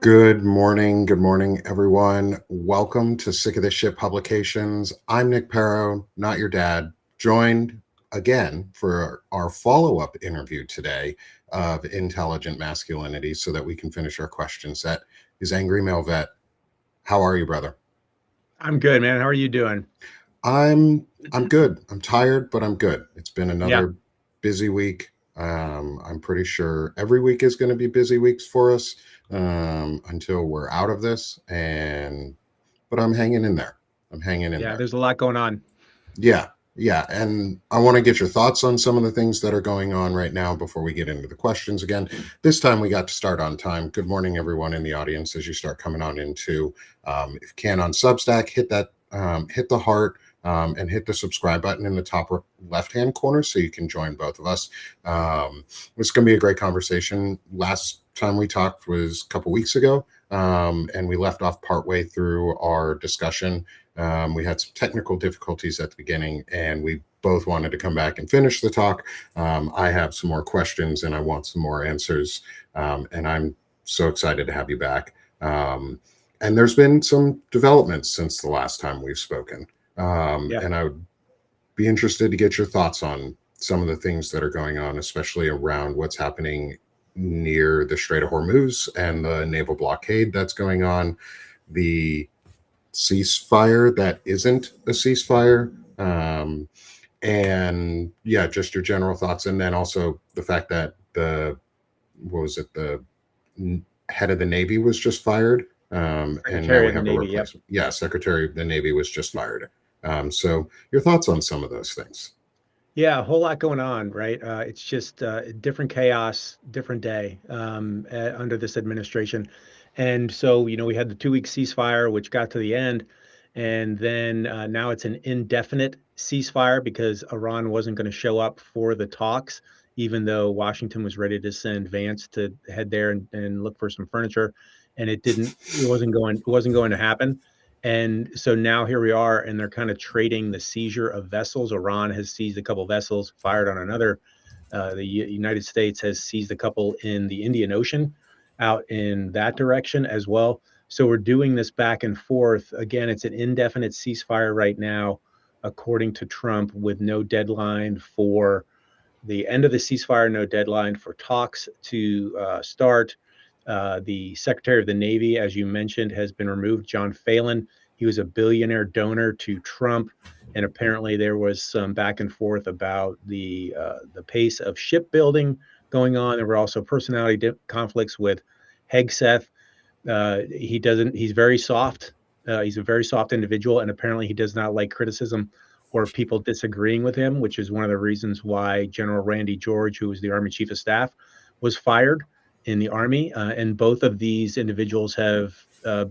Good morning, everyone. Welcome to Sick of This Shit Publications. I'm Nick Paro, not your dad, joined again for our follow-up interview today of Intelligent Masculinity so that we can finish our question set. Is AngryMaleVet. How are you, brother? I'm good, man. How are you doing? I'm good. I'm tired, but I'm good. It's been Yeah, another busy week. I'm pretty sure every week is going to be busy weeks for us until we're out of this. But I'm hanging in there. I'm hanging in yeah. there. There's a lot going on. Yeah, yeah. And I want to get your thoughts on some of the things that are going on right now before we get into the questions again. This time we got to start on time. Good morning, everyone in the audience. As you start coming on into, if you can on Substack, hit that, hit the heart. And hit the subscribe button in the top left-hand corner so you can join both of us. It's going to be a great conversation. Last time we talked was a couple weeks ago, and we left off partway through our discussion. We had some technical difficulties at the beginning, and we both wanted to come back and finish the talk. I have some more questions, and I want some more answers, and I'm so excited to have you back. And there's been some developments since the last time we've spoken. Yeah, And I would be interested to get your thoughts on some of the things that are going on, especially around what's happening near the Strait of Hormuz and the naval blockade that's going on, the ceasefire that isn't a ceasefire, and yeah, just your general thoughts. And then also the fact that the head of the Navy was just fired. And now Secretary we of the have a Navy. Yep. replacement. Yeah, Secretary of the Navy was just fired. So your thoughts on some of those things? Yeah, a whole lot going on, right? It's just different chaos, different day under this administration. And so, we had the 2 week ceasefire, which got to the end. And then now it's an indefinite ceasefire because Iran wasn't going to show up for the talks, even though Washington was ready to send Vance to head there and look for some furniture. And it wasn't going to happen. And so now here we are, and they're kind of trading the seizure of vessels. Iran has seized a couple vessels, fired on another. The United States has seized a couple in the Indian Ocean out in that direction as well. So we're doing this back and forth. Again, it's an indefinite ceasefire right now, according to Trump, with no deadline for the end of the ceasefire, no deadline for talks to start. The Secretary of the Navy, as you mentioned, has been removed. John Phelan, he was a billionaire donor to Trump, and apparently there was some back and forth about the pace of shipbuilding going on. There were also personality conflicts with Hegseth. He doesn't. He's very soft. He's a very soft individual, and apparently he does not like criticism or people disagreeing with him, which is one of the reasons why General Randy George, who was the Army Chief of Staff, was fired in the Army. And both of these individuals have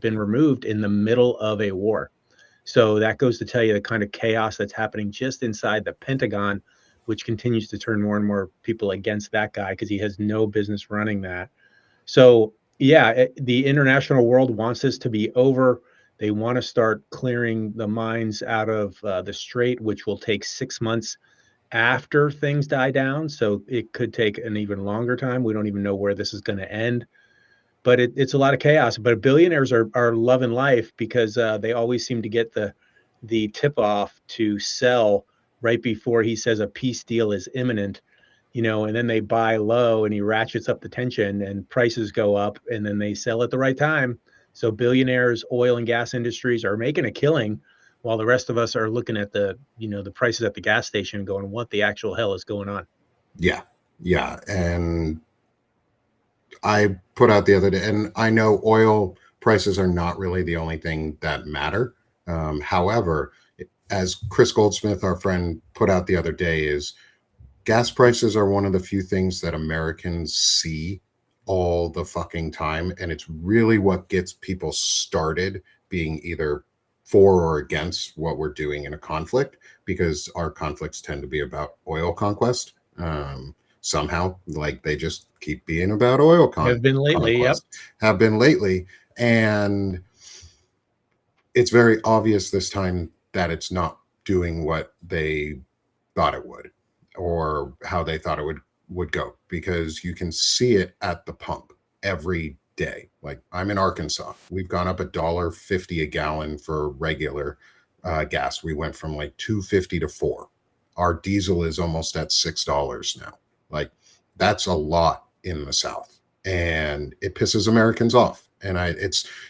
been removed in the middle of a war. So that goes to tell you the kind of chaos that's happening just inside the Pentagon, which continues to turn more and more people against that guy because he has no business running that. So, yeah, the international world wants this to be over. They want to start clearing the mines out of the strait, which will take 6 months after things die down. So it could take an even longer time. We don't even know where this is going to end, but it's a lot of chaos. But billionaires are loving life because they always seem to get the tip off to sell right before he says a peace deal is imminent, and then they buy low and he ratchets up the tension and prices go up and then they sell at the right time. So billionaires, oil and gas industries are making a killing while the rest of us are looking at the prices at the gas station going, what the actual hell is going on? Yeah, yeah. And I put out the other day, and I know oil prices are not really the only thing that matter. However, as Chris Goldsmith, our friend, put out the other day, is gas prices are one of the few things that Americans see all the fucking time. And it's really what gets people started being either for or against what we're doing in a conflict, because our conflicts tend to be about oil conquest. Somehow, like they just keep being about Have been lately. Yep. conquest, have been lately. And it's very obvious this time that it's not doing what they thought it would or how they thought it would go, because you can see it at the pump every day. Like I'm in Arkansas. We've gone up $1.50 a gallon for regular gas. We went from like 2.50 to 4. Our diesel is almost at $6 now. Like that's a lot in the South, and it pisses Americans off. And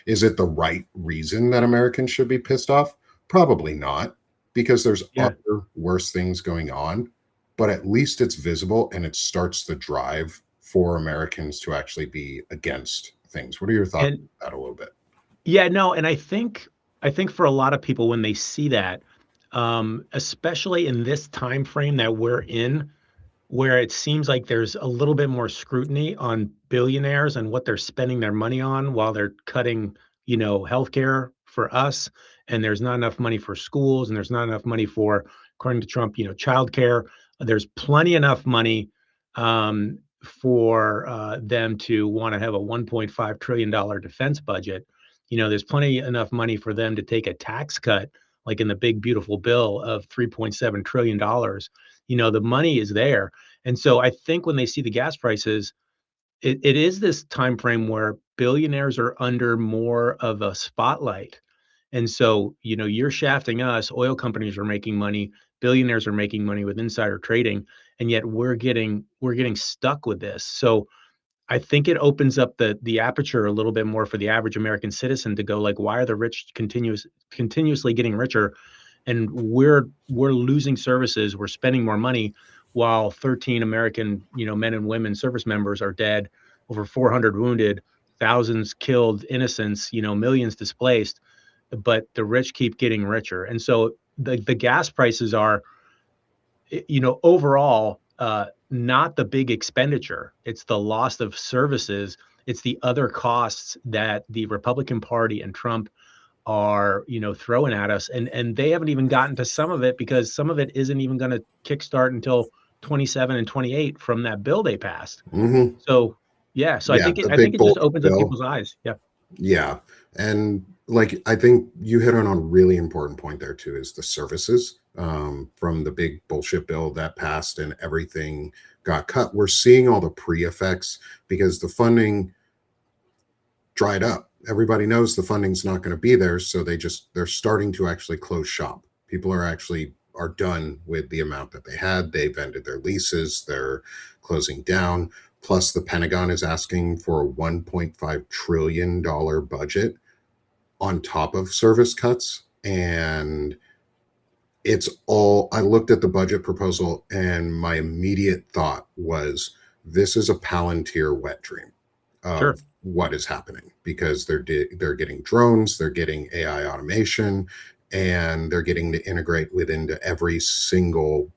is it the right reason that Americans should be pissed off? Probably not, because there's Yeah. other worse things going on, but at least it's visible and it starts the drive for Americans to actually be against things. What are your thoughts And on that a little bit? yeah, no, and I think for a lot of people when they see that, especially in this time frame that we're in, where it seems like there's a little bit more scrutiny on billionaires and what they're spending their money on while they're cutting, healthcare for us, and there's not enough money for schools, and there's not enough money for, according to Trump, childcare. There's plenty enough money for them to want to have a $1.5 trillion defense budget. There's plenty enough money for them to take a tax cut, like in the big beautiful bill of $3.7 trillion. The money is there. And so I think when they see the gas prices, it is this time frame where billionaires are under more of a spotlight. And so, you're shafting us, oil companies are making money, billionaires are making money with insider trading, and yet we're getting stuck with this. So I think it opens up the aperture a little bit more for the average American citizen to go like, why are the rich continuously getting richer, and we're losing services, we're spending more money while 13 American, men and women service members are dead, over 400 wounded, thousands killed, innocents, millions displaced, but the rich keep getting richer. And so the gas prices are, overall, not the big expenditure. It's the loss of services. It's the other costs that the Republican Party and Trump are, throwing at us. And they haven't even gotten to some of it because some of it isn't even going to kickstart until 27 and 28 from that bill they passed. Hmm. So yeah, so I Yeah, think it the I think big it just bullshit opens up bill. people's eyes. Yeah. Yeah. And like I think you hit on a really important point there too, is the services from the big bullshit bill that passed and everything got cut. We're seeing all the pre-effects because the funding dried up. Everybody knows the funding's not going to be there, so they're starting to actually close shop. People are done with the amount that they had. They've ended their leases, they're closing down. Plus, the Pentagon is asking for a $1.5 trillion budget on top of service cuts. And I looked at the budget proposal, and my immediate thought was this is a Palantir wet dream Sure. of what is happening, because they're getting drones, they're getting AI automation, and they're getting to integrate within every single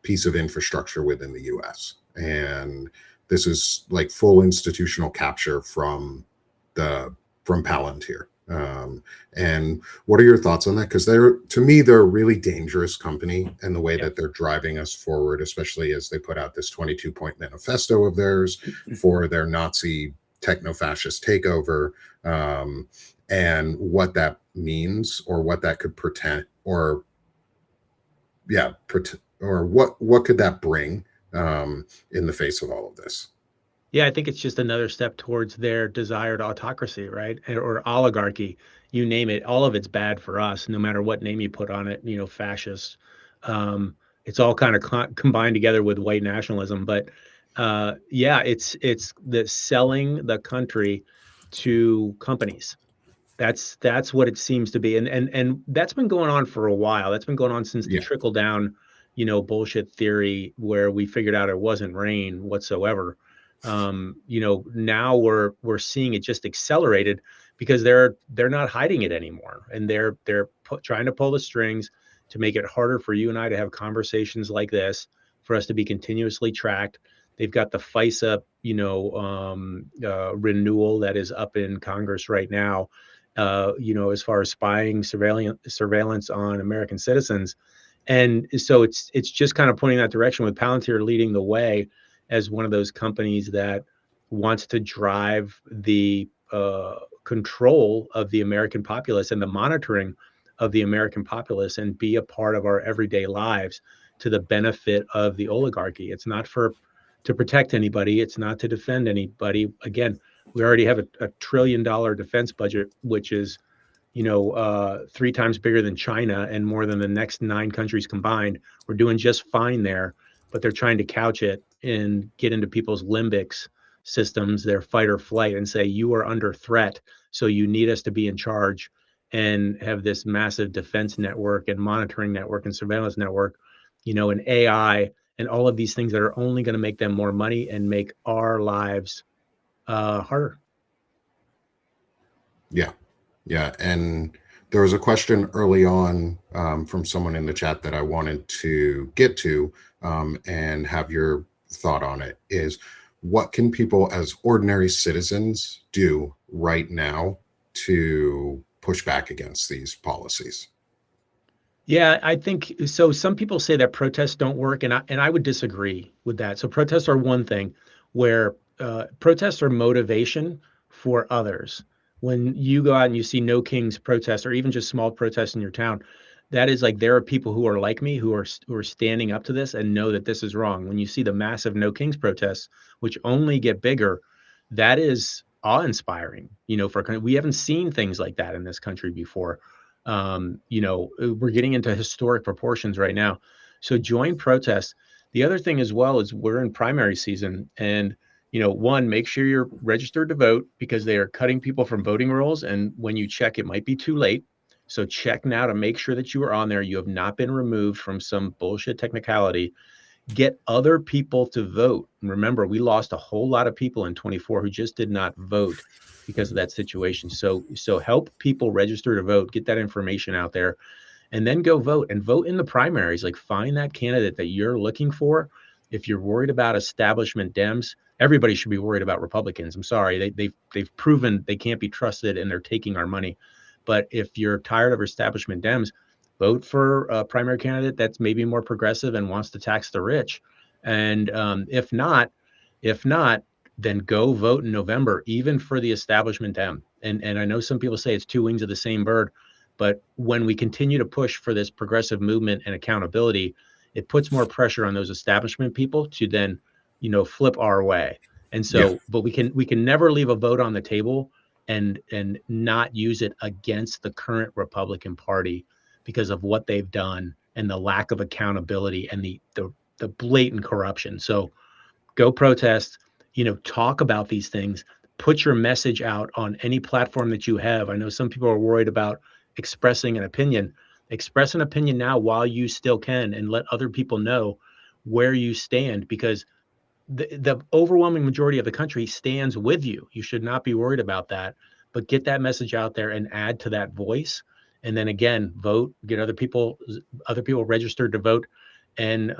piece of infrastructure within the US. And this is like full institutional capture the from Palantir. And what are your thoughts on that? Because to me, they're a really dangerous company, and the way Yeah. that they're driving us forward, especially as they put out this 22-point manifesto of theirs for their Nazi techno-fascist takeover, and what that means, or what that could pretend, or yeah, or what could that bring in the face of all of this? Yeah, I think it's just another step towards their desired autocracy, right? Or oligarchy, you name it. All of it's bad for us, no matter what name you put on it. Fascist. It's all kind of combined together with white nationalism. But yeah, it's the selling the country to companies. That's what it seems to be, and that's been going on for a while. That's been going on since the Yeah. trickle down, bullshit theory where we figured out it wasn't rain whatsoever. Now we're seeing it just accelerated because they're not hiding it anymore, and they're trying to pull the strings to make it harder for you and I to have conversations like this, for us to be continuously tracked. They've got the FISA, renewal that is up in Congress right now, as far as spying, surveillance on American citizens. And so it's just kind of pointing that direction, with Palantir leading the way as one of those companies that wants to drive the control of the American populace and the monitoring of the American populace, and be a part of our everyday lives to the benefit of the oligarchy. It's not to protect anybody. It's not to defend anybody. Again, We already have a $1 trillion defense budget, which is, 3 times bigger than China and more than the next 9 countries combined. We're doing just fine there, but they're trying to couch it and get into people's limbics systems, their fight or flight, and say, you are under threat, so you need us to be in charge, and have this massive defense network and monitoring network and surveillance network, and AI and all of these things that are only going to make them more money and make our lives harder. Yeah. Yeah. And there was a question early on from someone in the chat that I wanted to get to and have your thought on it is what can people as ordinary citizens do right now to push back against these policies? Yeah, I think so. Some people say that protests don't work, and I would disagree with that. So protests are one thing where protests are motivation for others. When you go out and you see No Kings protests or even just small protests in your town, that is like there are people who are like me who are standing up to this and know that this is wrong. When you see the massive No Kings protests, which only get bigger, that is awe-inspiring. We haven't seen things like that in this country before. We're getting into historic proportions right now. So join protests. The other thing as well is we're in primary season, and one, make sure you're registered to vote because they are cutting people from voting rolls. And when you check, it might be too late. So check now to make sure that you are on there. You have not been removed from some bullshit technicality. Get other people to vote. And remember, we lost a whole lot of people in 24 who just did not vote because of that situation. So help people register to vote, get that information out there, and then go vote and vote in the primaries. Like find that candidate that you're looking for. If you're worried about establishment Dems, everybody should be worried about Republicans. I'm sorry, they've proven they can't be trusted and they're taking our money. But if you're tired of establishment Dems, vote for a primary candidate that's maybe more progressive and wants to tax the rich. And if not, then go vote in November, even for the establishment Dem. And I know some people say it's two wings of the same bird, but when we continue to push for this progressive movement and accountability, it puts more pressure on those establishment people to then, flip our way. And so, Yeah. but we can never leave a vote on the table and not use it against the current Republican Party because of what they've done and the lack of accountability and the blatant corruption. So go protest, talk about these things, put your message out on any platform that you have. I know some people are worried about expressing an opinion. Express an opinion now while you still can, and let other people know where you stand, because the overwhelming majority of the country stands with you. You should not be worried about that, but get that message out there and add to that voice. And then again, vote, get other people registered to vote. And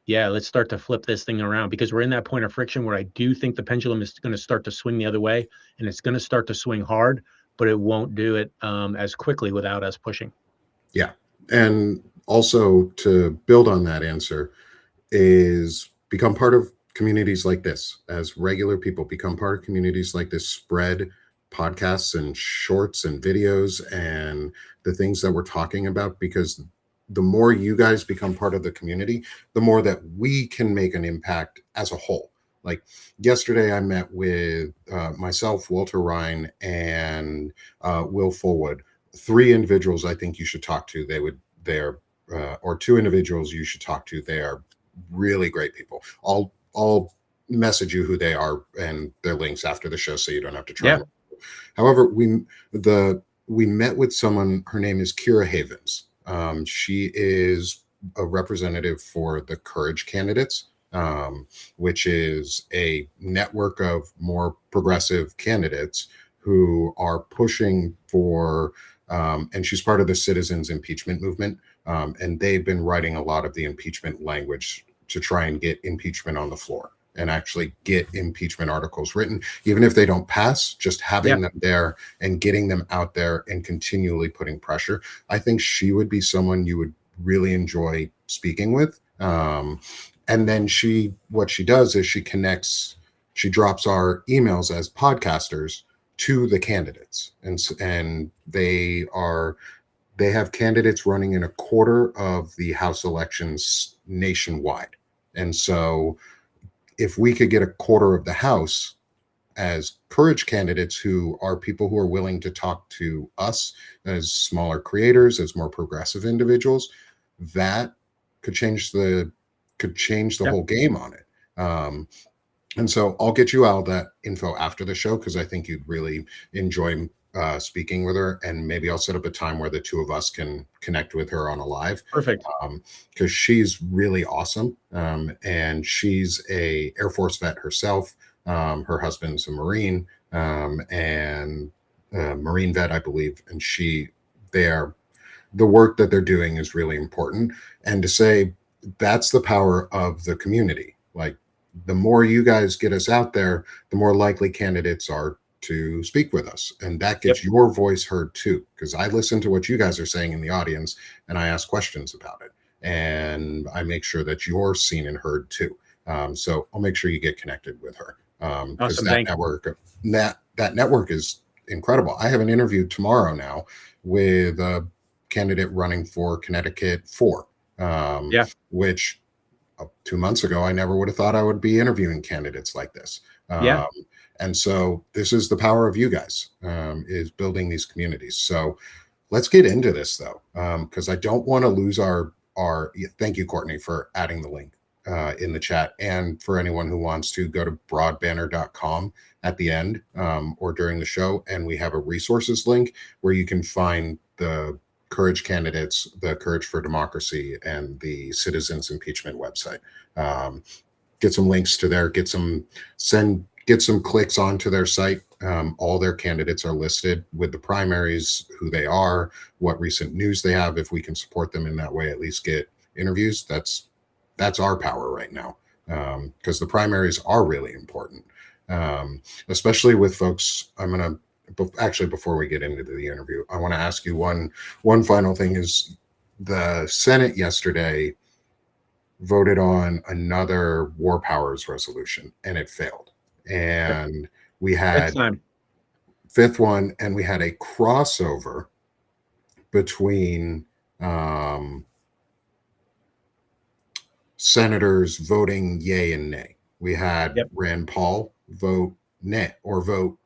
yeah, let's start to flip this thing around, because we're in that point of friction where I do think the pendulum is going to start to swing the other way, and it's going to start to swing hard, but it won't do it as quickly without us pushing. Yeah. And also to build on that answer is become part of communities like this. As regular people, become part of communities like this, spread podcasts and shorts and videos and the things that we're talking about, because the more you guys become part of the community, the more that we can make an impact as a whole. Like yesterday, I met with myself, Walter Ryan, and Will Fullwood, 3 individuals I think you should talk to. They're or 2 individuals you should talk to. They are really great people. I'll message you who they are and their links after the show, so you don't have to try. Yeah. Them. However, we met with someone. Her name is Kira Havens. She is a representative for the Courage candidates, which is a network of more progressive candidates who are pushing for, and she's part of the citizens impeachment movement. And they've been writing a lot of the impeachment language to try and get impeachment on the floor and actually get impeachment articles written, even if they don't pass. Just having them there and getting them out there and continually putting pressure. I think she would be someone you would really enjoy speaking with. And then what she does is she drops our emails as podcasters to the candidates, and they have candidates running in a quarter of the House elections nationwide. And so if we could get a quarter of the House, as courage candidates who are people who are willing to talk to us as smaller creators, as more progressive individuals, that could change the Yeah, whole game on it. And so I'll get you all that info after the show because I think you'd really enjoy speaking with her. And maybe I'll set up a time where the two of us can connect with her on a live, perfect. because she's really awesome. And she's a Air Force vet herself. Her husband's a Marine, and Marine vet, I believe. And they're the work that they're doing is really important. And to say that's the power of the community. Like, the more you guys get us out there, the more likely candidates are to speak with us. And that gets Yep. your voice heard too. Because I listen to what you guys are saying in the audience and I ask questions about it. And I make sure that you're seen and heard too. So I'll make sure you get connected with her. Because Awesome. Thank you. that network is incredible. I have an interview tomorrow now with a candidate running for Connecticut 4, Yeah. which 2 months ago, I never would have thought I would be interviewing candidates like this. Yeah. And so this is the power of you guys, is building these communities. So let's get into this though, because I don't want to lose thank you, Courtney, for adding the link in the chat. And for anyone who wants to go to broadbanner.com at the end or during the show, and we have a resources link where you can find the courage candidates, the Courage for Democracy, and the Citizens Impeachment website. Get some links to there, get some clicks onto their site. All their candidates are listed with the primaries, who they are, what recent news they have. If we can support them in that way, at least get interviews. That's our power right now, because the primaries are really important, especially with folks. Actually, before we get into the interview, I want to ask you one final thing. Is the Senate yesterday voted on another war powers resolution and it failed, and we Fifth had time. fifth one, and we had a crossover between senators voting yay and nay. We had Yep. Rand Paul vote nay, or vote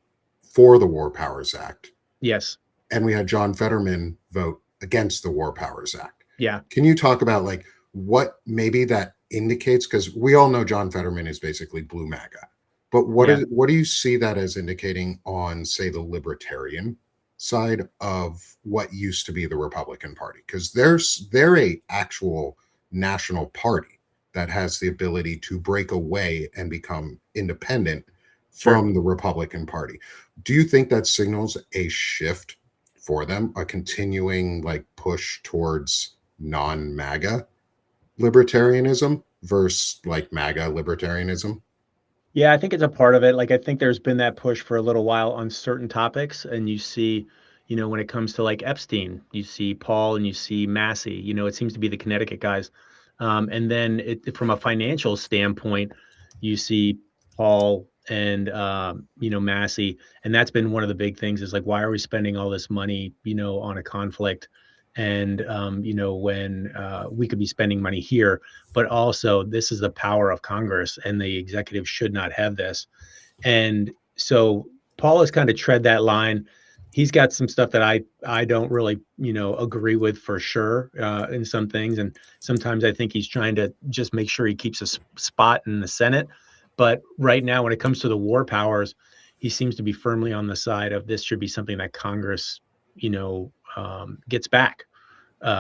for the War Powers Act, Yes. and we had John Fetterman vote against the War Powers Act. Yeah. Can you talk about like what maybe that indicates? Because we all know John Fetterman is basically blue MAGA, but what do you see that as indicating on, say, the libertarian side of what used to be the Republican Party? Because they're a actual national party that has the ability to break away and become independent from the Republican Party. Do you think that signals a shift for them, a continuing like push towards non-MAGA libertarianism versus like MAGA libertarianism? Yeah, I think it's a part of it. Like, I think there's been that push for a little while on certain topics, and you see, when it comes to like Epstein, you see Paul and you see Massey. It seems to be the Connecticut guys, and then from a financial standpoint, you see Paul and Massey, and that's been one of the big things. Is like, why are we spending all this money, on a conflict, and when we could be spending money here? But also, this is the power of Congress, and the executive should not have this. And so Paul has kind of tread that line. He's got some stuff that I don't really agree with for sure in some things, and sometimes I think he's trying to just make sure he keeps a spot in the Senate. But right now, when it comes to the war powers, he seems to be firmly on the side of this should be something that Congress gets back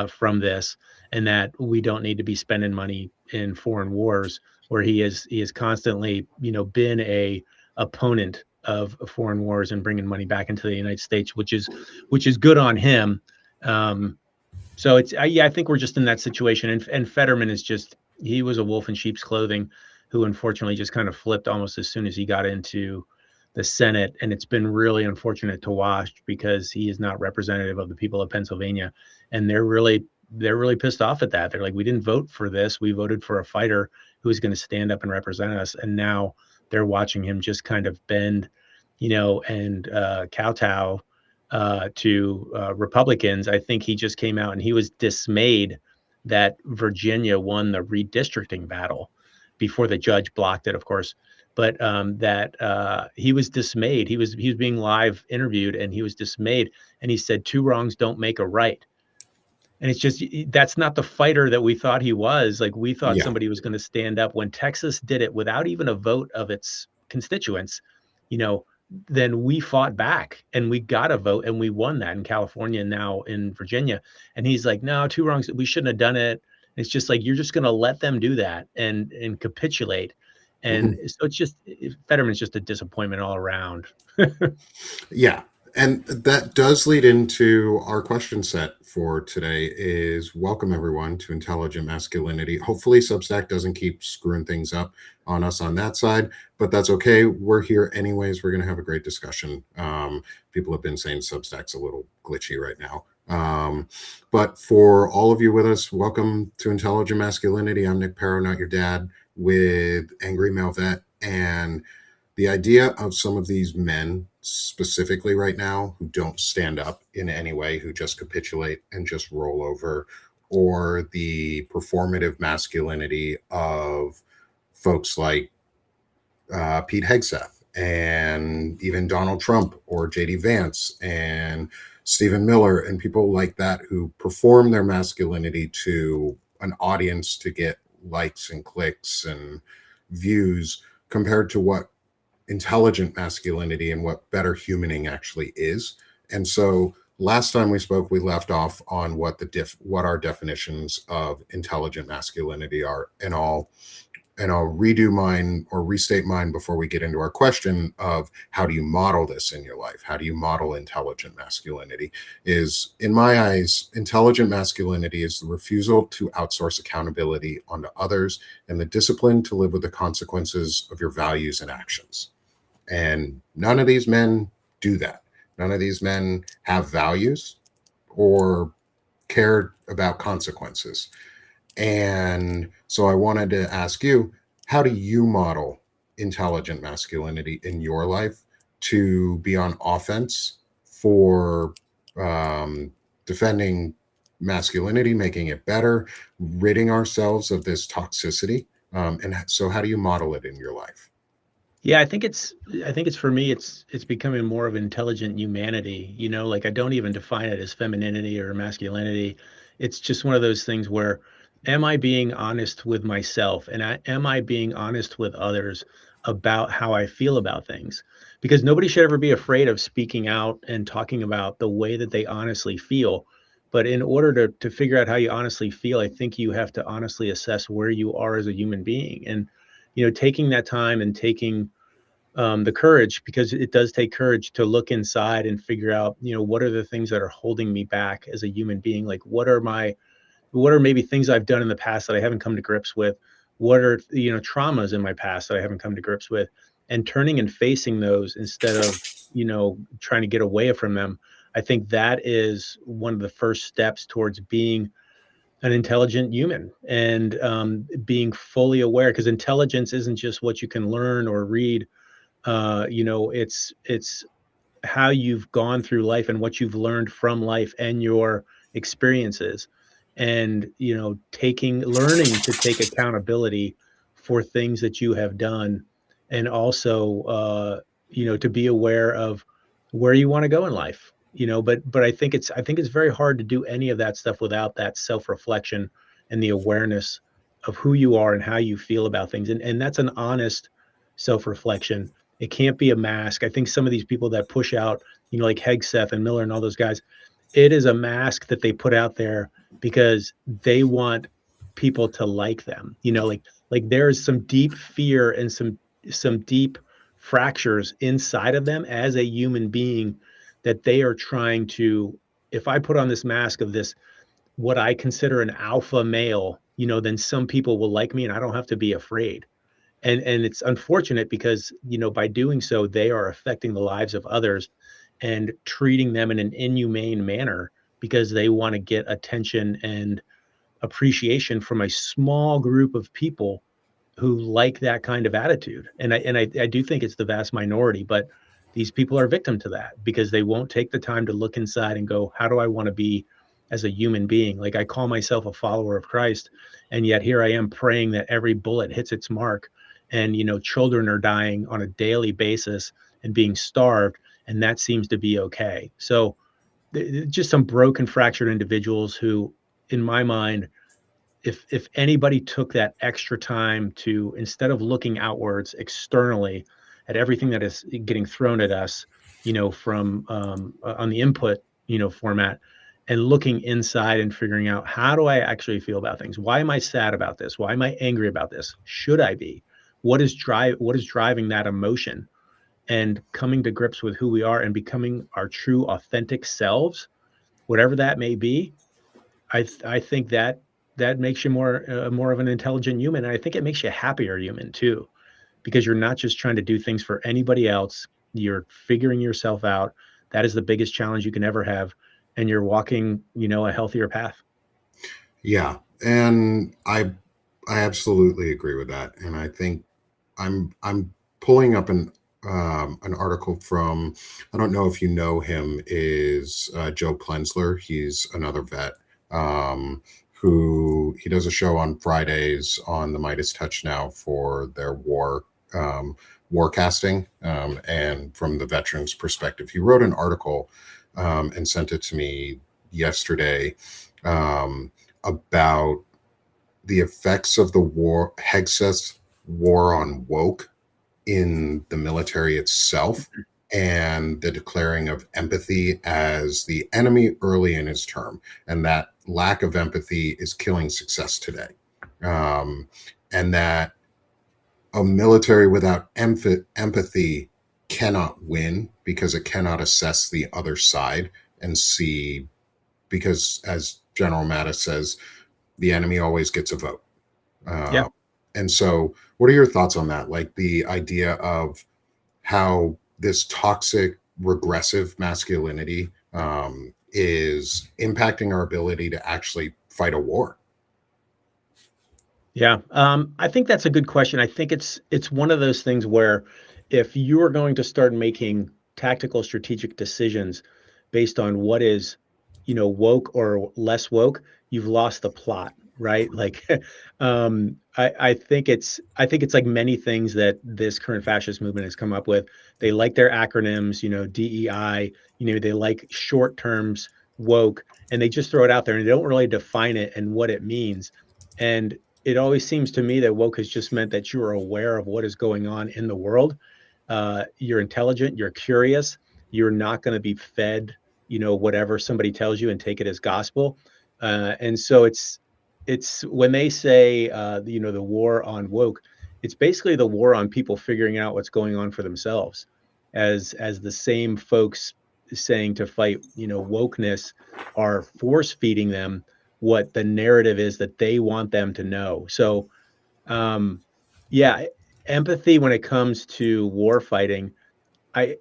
from this, and that we don't need to be spending money in foreign wars, where he is constantly been a opponent of foreign wars and bringing money back into the United States, which is good on him. So I think we're just in that situation, and Fetterman is he was a wolf in sheep's clothing, who unfortunately just kind of flipped almost as soon as he got into the Senate. And it's been really unfortunate to watch, because he is not representative of the people of Pennsylvania. And they're really pissed off at that. They're like, we didn't vote for this. We voted for a fighter who's going to stand up and represent us. And now they're watching him just kind of bend, and kowtow to Republicans. I think he just came out and he was dismayed that Virginia won the redistricting battle before the judge blocked it, of course. but that he was dismayed. He was being live interviewed, and he was dismayed, and he said, "Two wrongs don't make a right." And it's just that's not the fighter that we thought he was. Like, we thought Yeah. somebody was going to stand up when Texas did it without even a vote of its constituents, you know, then we fought back and we got a vote and we won that in California and now in Virginia. And he's like, "No, two wrongs. We shouldn't have done it." It's just like you're just going to let them do that and capitulate. And Mhm. so it's just Fetterman's just a disappointment all around. Yeah. And that does lead into our question set for today is welcome everyone to Intelligent Masculinity. Hopefully Substack doesn't keep screwing things up on us on that side, but that's okay. We're here anyways. We're going to have a great discussion. People have been saying Substack's a little glitchy right now. But for all of you with us, welcome to Intelligent Masculinity. I'm Nick Paro, not your dad, with AngryMaleVet. And the idea of some of these men specifically right now who don't stand up in any way, who just capitulate and just roll over, or the performative masculinity of folks like Pete Hegseth and even Donald Trump or JD Vance and Stephen Miller and people like that who perform their masculinity to an audience to get likes and clicks and views compared to what intelligent masculinity and what better humaning actually is. And so last time we spoke, we left off on what our definitions of intelligent masculinity are, and I'll redo mine or restate mine before we get into our question of how do you model this in your life? How do you model intelligent masculinity? Is, in my eyes, intelligent masculinity is the refusal to outsource accountability onto others and the discipline to live with the consequences of your values and actions. And none of these men do that. None of these men have values or care about consequences. And so I wanted to ask you, how do you model intelligent masculinity in your life to be on offense for defending masculinity, making it better, ridding ourselves of this toxicity? And so, how do you model it in your life? Yeah, I think it's for me, it's becoming more of intelligent humanity, like I don't even define it as femininity or masculinity. It's just one of those things where am I being honest with myself and am I being honest with others about how I feel about things? Because nobody should ever be afraid of speaking out and talking about the way that they honestly feel. But in order to figure out how you honestly feel, I think you have to honestly assess where you are as a human being. And taking that time and taking the courage, because it does take courage to look inside and figure out, what are the things that are holding me back as a human being? Like, what are maybe things I've done in the past that I haven't come to grips with? What are, traumas in my past that I haven't come to grips with? And turning and facing those instead of, trying to get away from them. I think that is one of the first steps towards being an intelligent human and being fully aware, because intelligence isn't just what you can learn or read. It's how you've gone through life and what you've learned from life and your experiences, and taking learning to take accountability for things that you have done, and also to be aware of where you want to go in life. But I think it's very hard to do any of that stuff without that self-reflection and the awareness of who you are and how you feel about things, and that's an honest self-reflection. It can't be a mask. I think some of these people that push out, like Hegseth and Miller and all those guys, it is a mask that they put out there because they want people to like them. Like there's some deep fear and some deep fractures inside of them as a human being that they are trying to, if I put on this mask of this, what I consider an alpha male, then some people will like me and I don't have to be afraid. And it's unfortunate because, by doing so, they are affecting the lives of others and treating them in an inhumane manner because they want to get attention and appreciation from a small group of people who like that kind of attitude. And I do think it's the vast minority, but these people are victim to that because they won't take the time to look inside and go, how do I want to be as a human being? Like, I call myself a follower of Christ, and yet here I am praying that every bullet hits its mark and children are dying on a daily basis and being starved, and that seems to be okay. So just some broken, fractured individuals who, in my mind, if anybody took that extra time to, instead of looking outwards externally at everything that is getting thrown at us, from on the input, format, and looking inside and figuring out, how do I actually feel about things? Why am I sad about this? Why am I angry about this? Should I be? What is driving that emotion? And coming to grips with who we are and becoming our true authentic selves, whatever that may be. I think that that makes you more of an intelligent human, and I think it makes you a happier human too, because you're not just trying to do things for anybody else. You're figuring yourself out. That is the biggest challenge you can ever have, and you're walking, a healthier path. Yeah, and I absolutely agree with that, and I think I'm pulling up an article from, I don't know if you know him, is Joe Plensler. He's another vet, who he does a show on Fridays on the Midas Touch now for their warcasting, and from the veterans' perspective. He wrote an article, and sent it to me yesterday, about the effects of the war, Hexas war on woke in the military itself, and the declaring of empathy as the enemy early in his term. And that lack of empathy is killing success today. And that a military without empathy cannot win, because it cannot assess the other side and see, because as General Mattis says, the enemy always gets a vote. Yeah. Uh, and so, what are your thoughts on that? Like the idea of how this toxic, regressive masculinity, is impacting our ability to actually fight a war? Yeah, I think that's a good question. I think it's one of those things where, if you are going to start making tactical, strategic decisions based on what is, woke or less woke, you've lost the plot, right? Like, I think it's like many things that this current fascist movement has come up with. They like their acronyms, DEI. They like short terms, woke, and they just throw it out there and they don't really define it and what it means. And it always seems to me that woke has just meant that you are aware of what is going on in the world. You're intelligent, you're curious, you're not going to be fed, whatever somebody tells you and take it as gospel. And so it's when they say, the war on woke, it's basically the war on people figuring out what's going on for themselves, as the same folks saying to fight, wokeness, are force feeding them what the narrative is that they want them to know. So, um, yeah, empathy when it comes to war fighting, I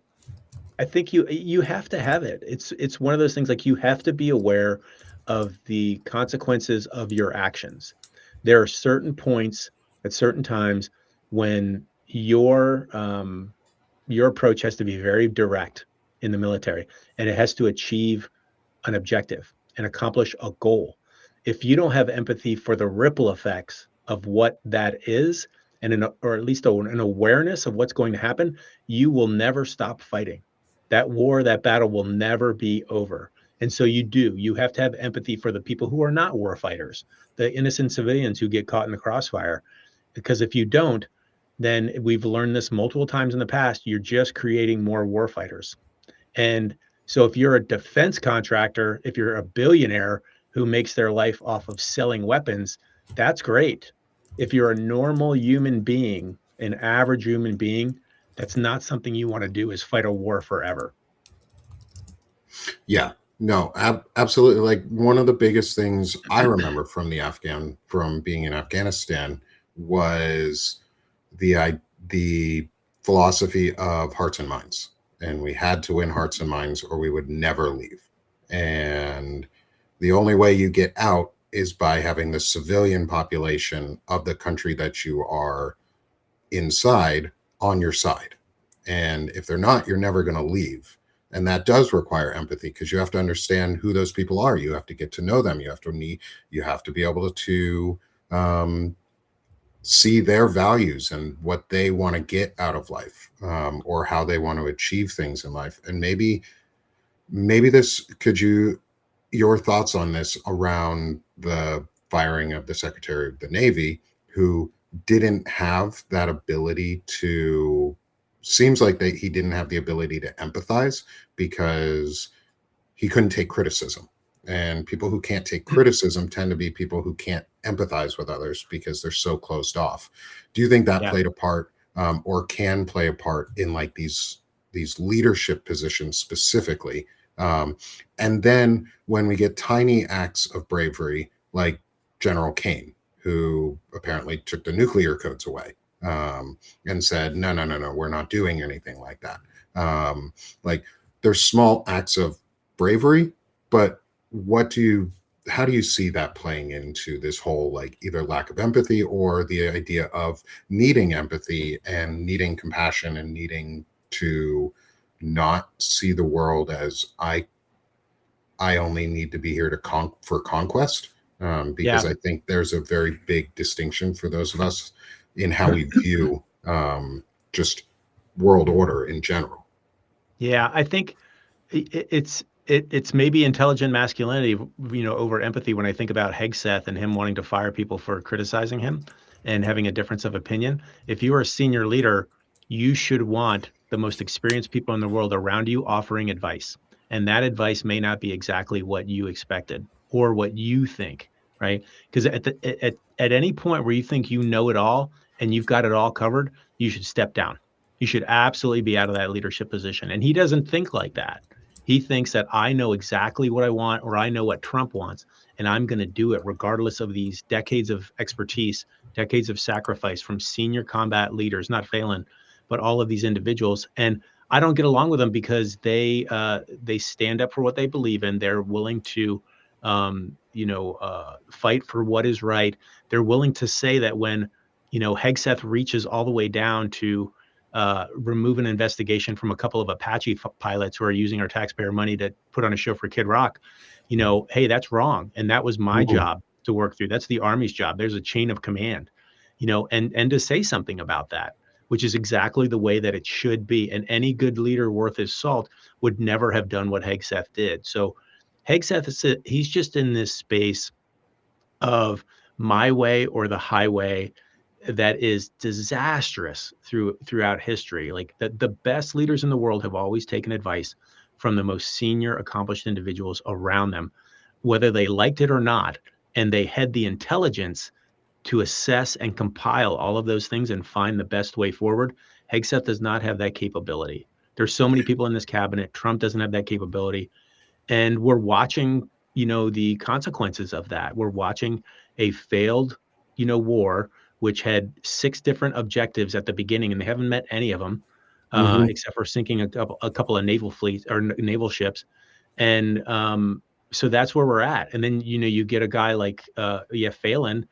I think you have to have it. It's one of those things, like, you have to be aware of the consequences of your actions. There are certain points at certain times when your approach has to be very direct in the military, and it has to achieve an objective and accomplish a goal. If you don't have empathy for the ripple effects of what that is, and or at least an awareness of what's going to happen, you will never stop fighting. That war, that battle will never be over. And so you have to have empathy for the people who are not war fighters, the innocent civilians who get caught in the crossfire. Because if you don't, then we've learned this multiple times in the past, you're just creating more war fighters. And so if you're a defense contractor, if you're a billionaire who makes their life off of selling weapons, that's great. If you're a normal human being, an average human being, that's not something you want to do, is fight a war forever. Yeah, no, absolutely. Like one of the biggest things I remember from being in Afghanistan was the philosophy of hearts and minds, and we had to win hearts and minds, or we would never leave. And the only way you get out is by having the civilian population of the country that you are inside on your side. And if they're not, you're never going to leave. And that does require empathy, because you have to understand who those people are. You have to get to know them. You have to be able to, um, see their values and what they want to get out of life, or how they want to achieve things in life. And maybe this could you your thoughts on this around the firing of the Secretary of the Navy, who didn't have that ability to seems like that he didn't have the ability to empathize because he couldn't take criticism. And people who can't take criticism tend to be people who can't empathize with others because they're so closed off. Do you think that Yeah. played a part, or can play a part in like these leadership positions specifically? Um, and then when we get tiny acts of bravery, like General Kane, who apparently took the nuclear codes away, and said, no, no, no, no, we're not doing anything like that. Like there's small acts of bravery, but what do you how do you see that playing into this whole like either lack of empathy or the idea of needing empathy and needing compassion and needing to not see the world as I only need to be here to for conquest, because Yeah. I think there's a very big distinction for those of us in how we view, just world order in general. Yeah. I think it's maybe intelligent masculinity, over empathy when I think about Hegseth and him wanting to fire people for criticizing him and having a difference of opinion. If you are a senior leader, you should want the most experienced people in the world around you offering advice. And that advice may not be exactly what you expected or what you think, right? Because at any point where you think you know it all and you've got it all covered, you should step down. You should absolutely be out of that leadership position. And he doesn't think like that. He thinks that I know exactly what I want, or I know what Trump wants, and I'm going to do it regardless of these decades of expertise, decades of sacrifice from senior combat leaders, not Phelan, but all of these individuals. And I don't get along with them because they stand up for what they believe in. They're willing to, fight for what is right. They're willing to say that when, Hegseth reaches all the way down to remove an investigation from a couple of Apache pilots who are using our taxpayer money to put on a show for Kid Rock, hey, that's wrong. And that was my Mhm. job to work through. That's the Army's job. There's a chain of command, and to say something about that, which is exactly the way that it should be. And any good leader worth his salt would never have done what Hegseth did. So Hegseth he's just in this space of my way or the highway that is disastrous throughout history. Like the best leaders in the world have always taken advice from the most senior accomplished individuals around them, whether they liked it or not, and they had the intelligence to assess and compile all of those things and find the best way forward. Hegseth does not have that capability. There's so many people in this cabinet. Trump doesn't have that capability. And we're watching, the consequences of that. We're watching a failed, war, which had 6 different objectives at the beginning, and they haven't met any of them, Mhm. except for sinking a couple of naval fleets or naval ships. And so that's where we're at. And then, you get a guy like, Phelan,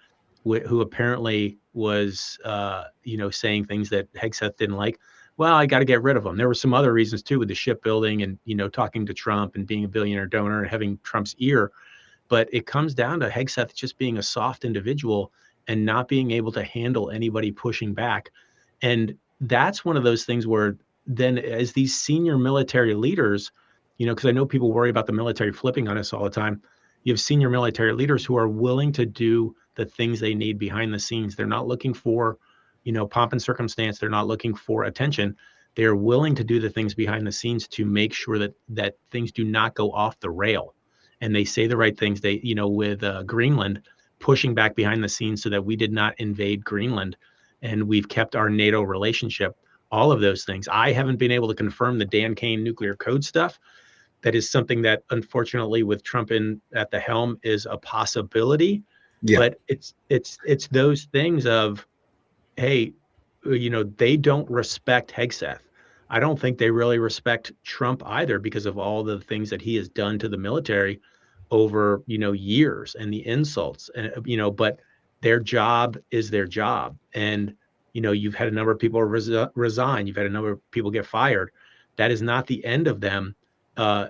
who apparently was, saying things that Hegseth didn't like. Well, I got to get rid of him. There were some other reasons too, with the shipbuilding and, talking to Trump and being a billionaire donor and having Trump's ear. But it comes down to Hegseth just being a soft individual and not being able to handle anybody pushing back. And that's one of those things where then, as these senior military leaders, because I know people worry about the military flipping on us all the time. You have senior military leaders who are willing to do the things they need behind the scenes. They're not looking for, pomp and circumstance. They're not looking for attention. They're willing to do the things behind the scenes to make sure that things do not go off the rail. And they say the right things. They, with Greenland, pushing back behind the scenes so that we did not invade Greenland, and we've kept our NATO relationship. All of those things. I haven't been able to confirm the Dan Kane nuclear code stuff. That is something that, unfortunately, with Trump at the helm, is a possibility. Yeah. But it's those things of, hey, they don't respect Hegseth. I don't think they really respect Trump either, because of all the things that he has done to the military over, years, and the insults. And but their job is their job. And you've had a number of people resign. You've had a number of people get fired. That is not the end of them.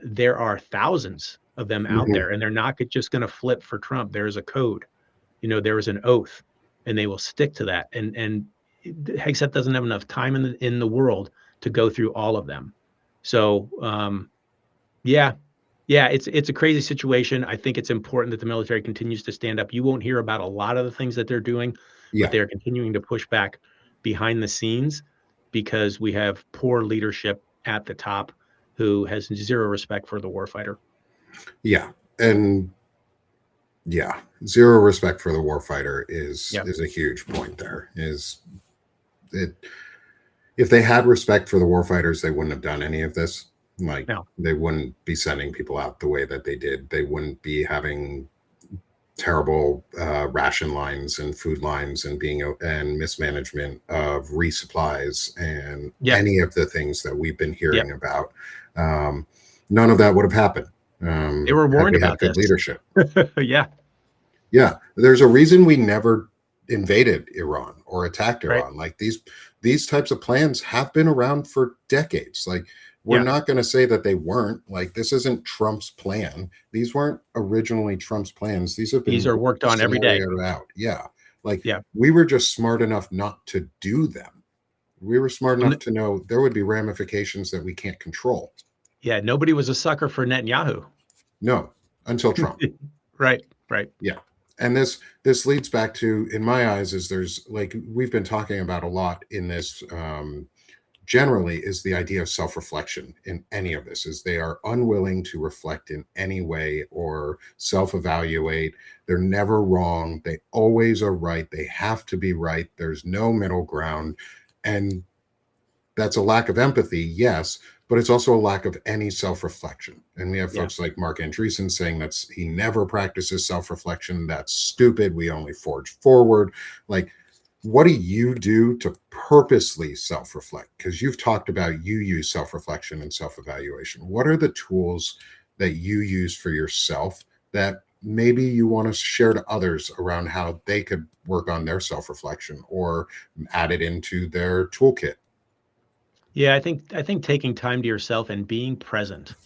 There are thousands of them out Mhm. there, and they're not just going to flip for Trump. There is a code. There is an oath. and they will stick to that. And Hegseth doesn't have enough time in the world to go through all of them. So yeah, yeah, it's a crazy situation. I think it's important that the military continues to stand up. You won't hear about a lot of the things that they're doing, but Yeah. they're continuing to push back behind the scenes because we have poor leadership at the top who has zero respect for the warfighter. Yeah. And yeah, zero respect for the warfighter is Yeah. a huge point there. Is it if they had respect for the warfighters, they wouldn't have done any of this. Like No. they wouldn't be sending people out the way that they did. They wouldn't be having terrible ration lines and food lines and and mismanagement of resupplies and Yeah. any of the things that we've been Yeah. hearing about. None of that would have happened They were had warned we had about good this. leadership. Yeah. Yeah, there's a reason we never invaded Iran or attacked Right. Iran. Like these types of plans have been around for decades. Like we're Yeah. not going to say that they weren't. Like this isn't Trump's plan. These weren't originally Trump's plans. These have These been are worked on every day. scenarioed out. Yeah. Like Yeah. we were just smart enough not to do them. We were smart Well, enough to know there would be ramifications that we can't control. yeah. Nobody was a sucker for Netanyahu. No, until Trump. Right. Right. Yeah. And this leads back to, in my eyes, is there's like we've been talking about a lot in this generally is the idea of self-reflection in any of this is they are unwilling to reflect in any way or self-evaluate. They're never wrong. They always are right. They have to be right. There's no middle ground. And that's a lack of empathy, yes, but it's also a lack of any self-reflection. And we have Yeah. folks like Mark Andreessen saying that's he never practices self-reflection. That's stupid. We only forge forward. Like, what do you do to purposely self-reflect? Because you've talked about you use self-reflection and self-evaluation. What are the tools that you use for yourself that maybe you want to share to others around how they could work on their self-reflection or add it into their toolkit? Yeah, I think taking time to yourself and being present.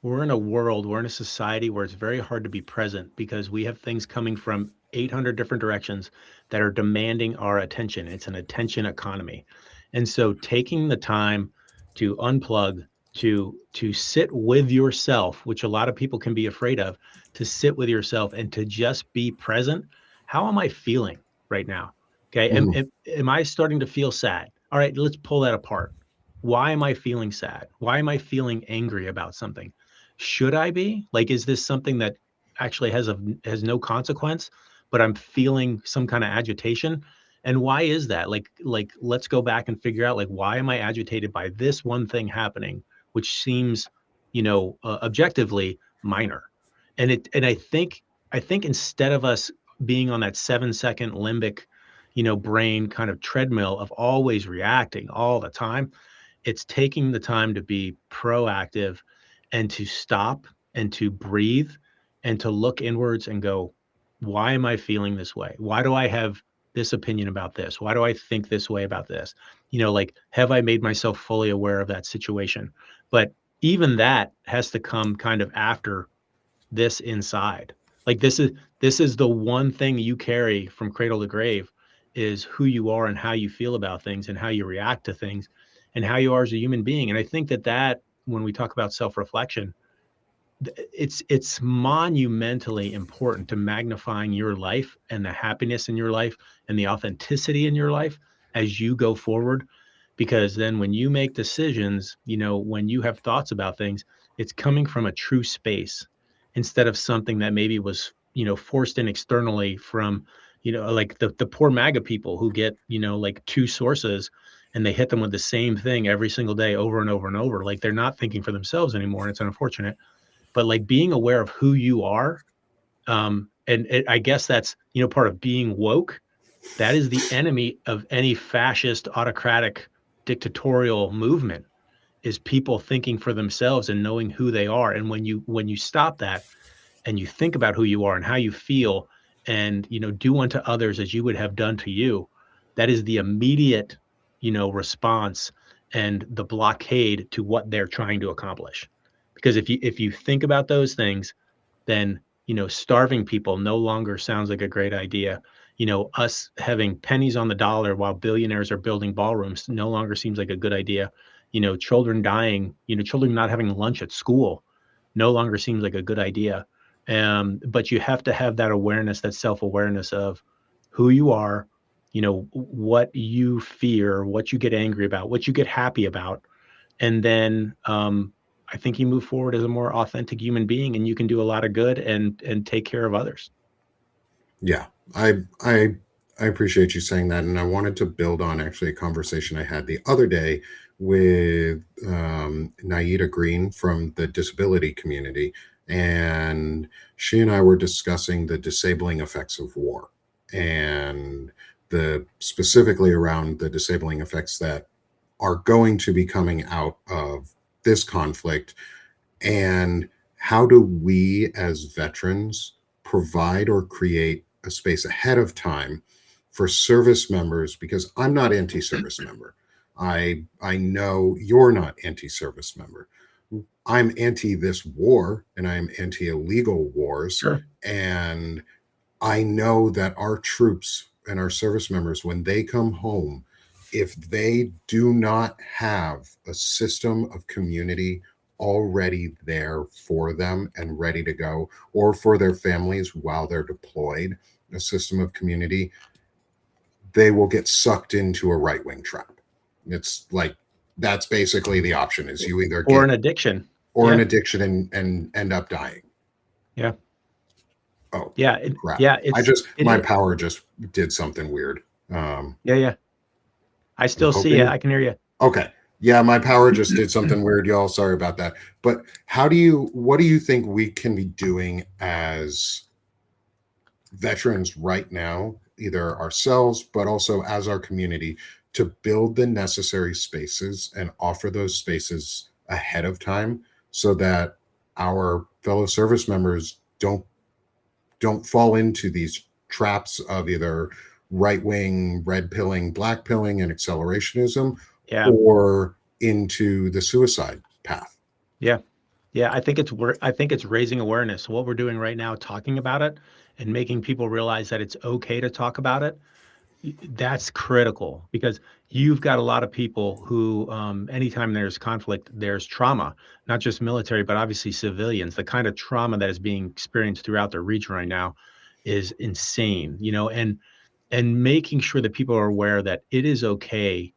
We're in a society where it's very hard to be present because we have things coming from 800 different directions that are demanding our attention. It's an attention economy. And so taking the time to unplug, to sit with yourself, which a lot of people can be afraid of, to sit with yourself and to just be present. How am I feeling right now? Okay. Mhm. Am I starting to feel sad? All right, let's pull that apart. Why am I feeling sad? Why am I feeling angry about something? Should I be? Like, is this something that actually has no consequence, but I'm feeling some kind of agitation? And why is that? Like let's go back and figure out like why am I agitated by this one thing happening, which seems, objectively minor. And I think instead of us being on that 7-second limbic, brain kind of treadmill of always reacting all the time, it's taking the time to be proactive and to stop and to breathe and to look inwards and go, why am I feeling this way? Why do I have this opinion about this? Why do I think this way about this? Like, have I made myself fully aware of that situation? But even that has to come kind of after this inside. Like this is the one thing you carry from cradle to grave is who you are and how you feel about things and how you react to things and how you are as a human being. And I think that when we talk about self-reflection, it's monumentally important to magnifying your life and the happiness in your life and the authenticity in your life as you go forward, because then when you make decisions, when you have thoughts about things, it's coming from a true space instead of something that maybe was, forced in externally from, like the poor MAGA people who get, like two sources and they hit them with the same thing every single day over and over and over. Like they're not thinking for themselves anymore. And it's unfortunate, but like being aware of who you are, I guess that's, part of being woke. That is the enemy of any fascist, autocratic, dictatorial movement, is people thinking for themselves and knowing who they are. And when you stop that and you think about who you are and how you feel and, do unto others as you would have done to you, that is the immediate, response and the blockade to what they're trying to accomplish. Because if you think about those things, then, starving people no longer sounds like a great idea. us having pennies on the dollar while billionaires are building ballrooms no longer seems like a good idea. Children dying, children not having lunch at school no longer seems like a good idea. But you have to have that awareness, that self-awareness of who you are, what you fear, what you get angry about, what you get happy about. And then I think you move forward as a more authentic human being, and you can do a lot of good and take care of others. Yeah, I appreciate you saying that, and I wanted to build on actually a conversation I had the other day with Naida Green from the disability community, and she and I were discussing the disabling effects of war, and the specifically around the disabling effects that are going to be coming out of this conflict, and how do we as veterans provide or create a space ahead of time for service members? Because I'm not anti-service member. I know you're not anti-service member. I'm anti this war and I'm anti illegal wars. Sure. And I know that our troops and our service members, when they come home, if they do not have a system of community already there for them and ready to go, or for their families while they're deployed, a system of community, they will get sucked into a right wing trap. It's like that's basically the option: is you either Or get an addiction. or an Yeah. addiction and end up dying. Yeah. Oh Yeah. crap! Yeah. It My is. power just did something weird. Yeah. Yeah. I I'm still see you. hoping. I can hear you. Okay. Yeah, my power just did something weird, y'all. Sorry about that. But what do you think we can be doing as veterans right now, either ourselves, but also as our community, to build the necessary spaces and offer those spaces ahead of time so that our fellow service members don't fall into these traps of either right wing red pilling, black pilling, and accelerationism, Yeah. or into the suicide path. Yeah. Yeah. I think it's raising awareness. What we're doing right now, talking about it and making people realize that it's okay to talk about it. That's critical because you've got a lot of people who, anytime there's conflict, there's trauma, not just military, but obviously civilians. The kind of trauma that is being experienced throughout the region right now is insane, and making sure that people are aware that it is okay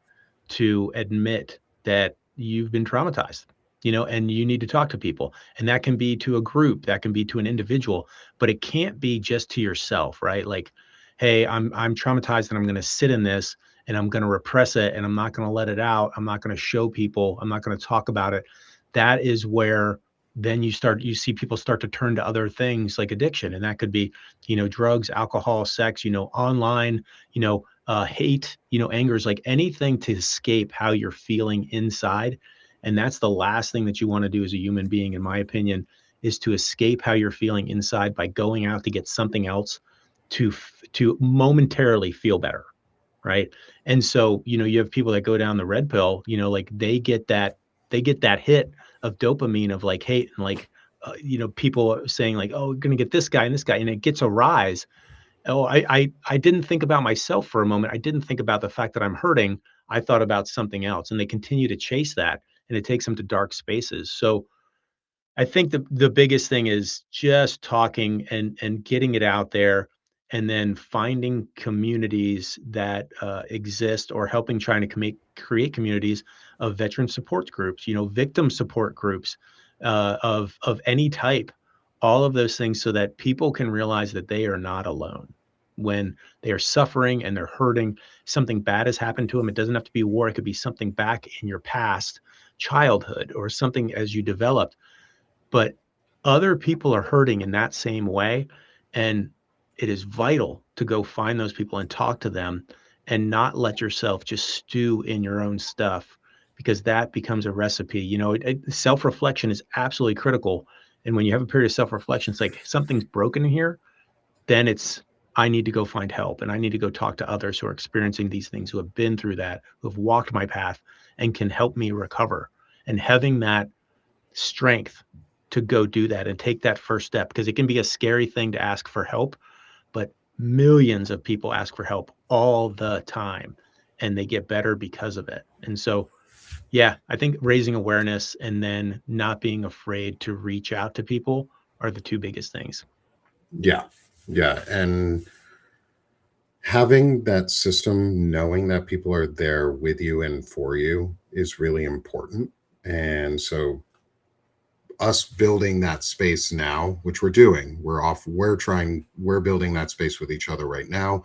to admit that you've been traumatized, and you need to talk to people. And that can be to a group, that can be to an individual, but it can't be just to yourself, right? Like, hey, I'm traumatized and I'm going to sit in this and I'm going to repress it and I'm not going to let it out. I'm not going to show people. I'm not going to talk about it. That is where then you see people start to turn to other things like addiction. And that could be, drugs, alcohol, sex, online, hate, anger is like anything to escape how you're feeling inside. And that's the last thing that you want to do as a human being, in my opinion, is to escape how you're feeling inside by going out to get something else to momentarily feel better, right? And so, you have people that go down the red pill, like they get that hit of dopamine of like hate and like people saying like, oh, we're gonna get this guy and this guy, and it gets a rise. Oh, I didn't think about myself for a moment. I didn't think about the fact that I'm hurting. I thought about something else, and they continue to chase that, and it takes them to dark spaces. So I think the biggest thing is just talking and getting it out there, and then finding communities that exist, or helping trying to create communities of veteran support groups, victim support groups of any type, all of those things, so that people can realize that they are not alone when they are suffering and they're hurting. Something bad has happened to them. It doesn't have to be war. It could be something back in your past childhood or something as you developed, but other people are hurting in that same way. And it is vital to go find those people and talk to them and not let yourself just stew in your own stuff, because that becomes a recipe. Self-reflection is absolutely critical. And when you have a period of self-reflection, it's like something's broken in here, then it's, I need to go find help and I need to go talk to others who are experiencing these things, who have been through that, who have walked my path and can help me recover. And having that strength to go do that and take that first step, because it can be a scary thing to ask for help, but millions of people ask for help all the time, and they get better because of it. And so, yeah, I think raising awareness and then not being afraid to reach out to people are the two biggest things. Yeah. Yeah. And having that system, knowing that people are there with you and for you is really important. And so us building that space now, which we're doing, we're building that space with each other right now,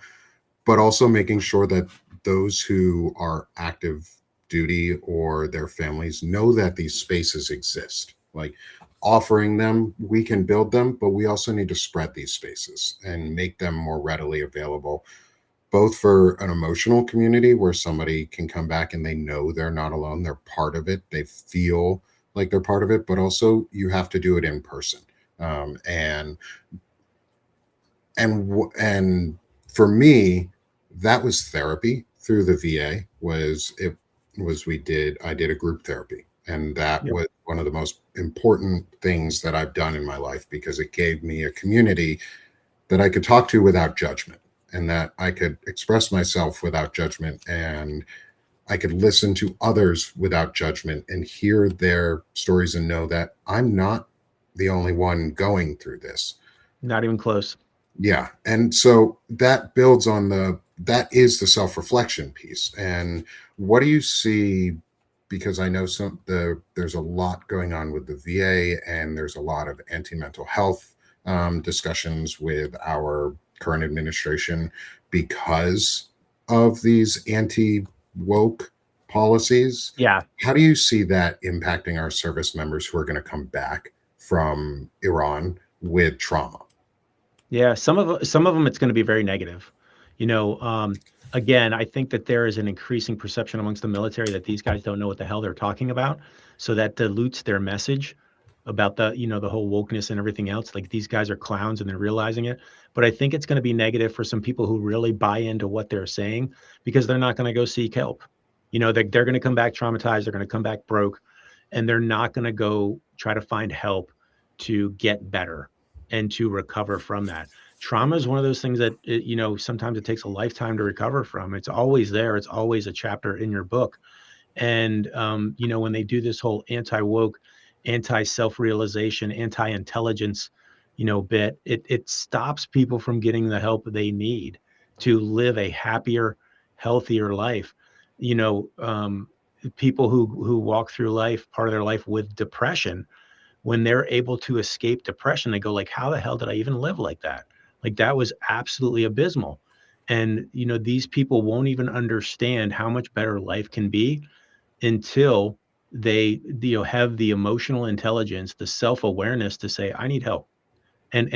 but also making sure that those who are active duty or their families know that these spaces exist. Like offering them, we can build them, but we also need to spread these spaces and make them more readily available, both for an emotional community where somebody can come back and they know they're not alone, they're part of it, they feel like they're part of it, but also you have to do it in person. Um, and and for me, that was therapy through the VA. I did a group therapy, and that Yep. was one of the most important things that I've done in my life because it gave me a community that I could talk to without judgment, and that I could express myself without judgment, and I could listen to others without judgment and hear their stories and know that I'm not the only one going through this. Not even close. Yeah. And so that is the self-reflection piece. And what do you see? Because I know there's a lot going on with the VA, and there's a lot of anti-mental health discussions with our current administration because of these anti-woke policies. Yeah. How do you see that impacting our service members who are going to come back from Iran with trauma? Yeah, some of them, it's gonna be very negative. You know, again, I think that there is an increasing perception amongst the military that these guys don't know what the hell they're talking about, so that dilutes their message about the whole wokeness and everything else. Like, these guys are clowns and they're realizing it. But I think it's gonna be negative for some people who really buy into what they're saying because they're not gonna go seek help. They're gonna come back traumatized, they're gonna come back broke, and they're not gonna go try to find help to get better and to recover from that. Trauma is one of those things that sometimes it takes a lifetime to recover from. It's always there. It's always a chapter in your book. And when they do this whole anti-woke, anti-self-realization, anti-intelligence, bit, it stops people from getting the help they need to live a happier, healthier life. You know, people who walk through life, part of their life with depression, when they're able to escape depression, they go like, how the hell did I even live like that? Like, that was absolutely abysmal. And these people won't even understand how much better life can be until they have the emotional intelligence, the self-awareness to say, I need help. And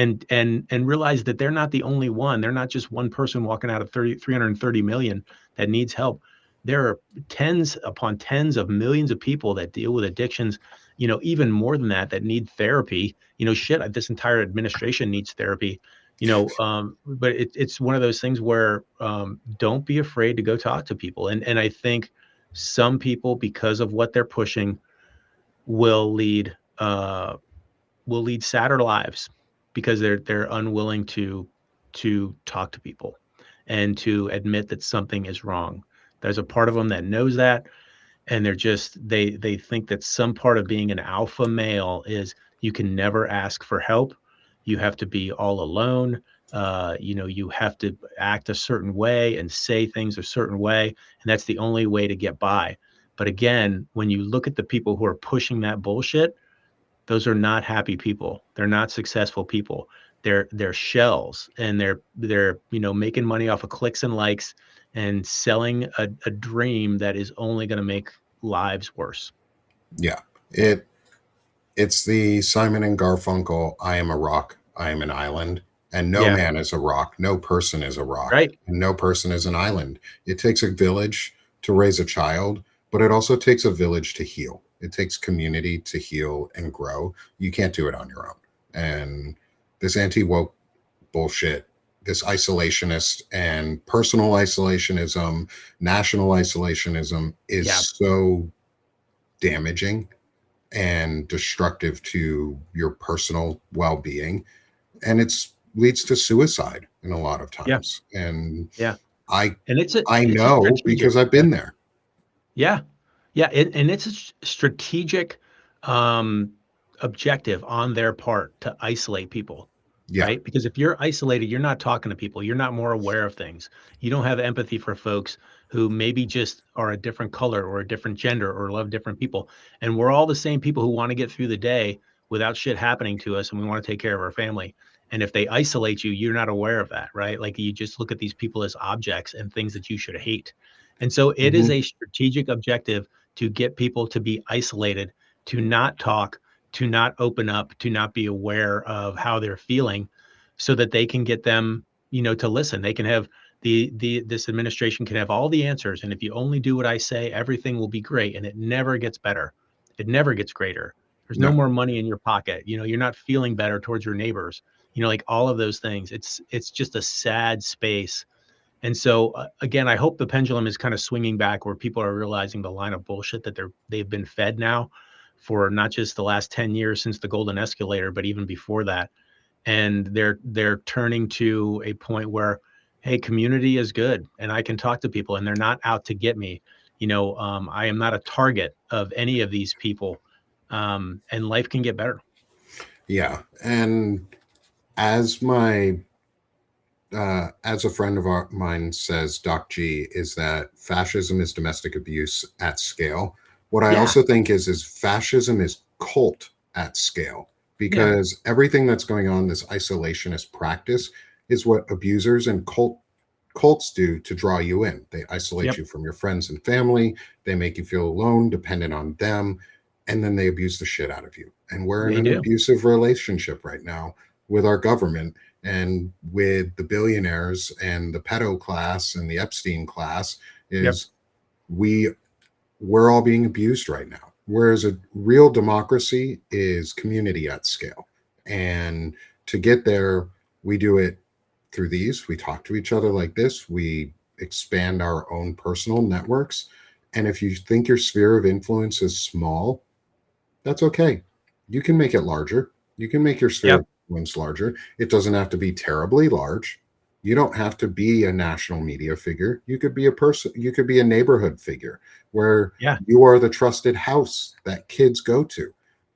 realize that they're not the only one. They're not just one person walking out of 330 million that needs help. There are tens upon tens of millions of people that deal with addictions, even more than that, that need therapy. Shit, this entire administration needs therapy. But it's one of those things where don't be afraid to go talk to people. And I think some people, because of what they're pushing, will lead uh, will lead sadder lives because they're unwilling to talk to people and to admit that something is wrong. There's a part of them that knows that, and they think that some part of being an alpha male is you can never ask for help. You have to be all alone. You have to act a certain way and say things a certain way, and that's the only way to get by. But again, when you look at the people who are pushing that bullshit, those are not happy people. They're not successful people. They're shells, and they're making money off of clicks and likes and selling a dream that is only going to make lives worse. Yeah. It it's the Simon and Garfunkel, I am a rock, I am an island, and no Yeah, man is a rock, no person is a rock, right. and no person is an island. It takes a village to raise a child, but it also takes a village to heal. It takes community to heal and grow. You can't do it on your own. And this anti-woke bullshit, this isolationist and personal isolationism, national isolationism is Yeah, so damaging and destructive to your personal well-being, and it's leads to suicide. in a lot of Yeah. times. And Yeah. I And I it's a know strategic. because I've Yeah. been there. Yeah. Yeah, and it's a strategic um, objective on their part to isolate people, Yeah. right? Because if you're isolated, you're not talking to people, you're not more aware of things. You don't have empathy for folks who maybe just are a different color or a different gender or love different people. And we're all the same people who want to get through the day without shit happening to us, and we want to take care of our family. And if they isolate you, you're not aware of that, right? Like you just look at these people as objects and things that you should hate. And so it is Mhm. a strategic objective to get people to be isolated, to not talk, to not open up, to not be aware of how they're feeling so that they can get them, to listen. They can have the this administration can have all the answers. And if you only do what I say, everything will be great. And it never gets better. It never gets greater. There's no No. more money in your pocket. You're not feeling better towards your neighbors. Like all of those things. It's just a sad space. And so again, I hope the pendulum is kind of swinging back where people are realizing the line of bullshit that they've been fed now for not just the last 10 years since the golden escalator, but even before that. And they're turning to a point where, hey, community is good and I can talk to people and they're not out to get me. I am not a target of any of these people. And life can get better. Yeah. And as my as a friend of mine says, Doc G, is that fascism is domestic abuse at scale. What I Yeah. also think is fascism is cult at scale, Yeah. because everything that's going on, this isolationist practice, is what abusers and cults do to draw you in. They isolate Yep. you from your friends and family. They make you feel alone, dependent on them, and then they abuse the shit out of you. And we're in They an do. abusive relationship right now with our government and with the billionaires and the pedo class and the Epstein class. Yep. Is we we're all being abused right now. Whereas a real democracy is community at scale. And to get there, we do it through these. We talk to each other like this. We expand our own personal networks. And if you think your sphere of influence is small, that's okay. You can make it larger. You can make your sphere Yeah. of influence larger. It doesn't have to be terribly large. You don't have to be a national media figure. You could be a person, you could be a neighborhood figure where Yeah. you are the trusted house that kids go to.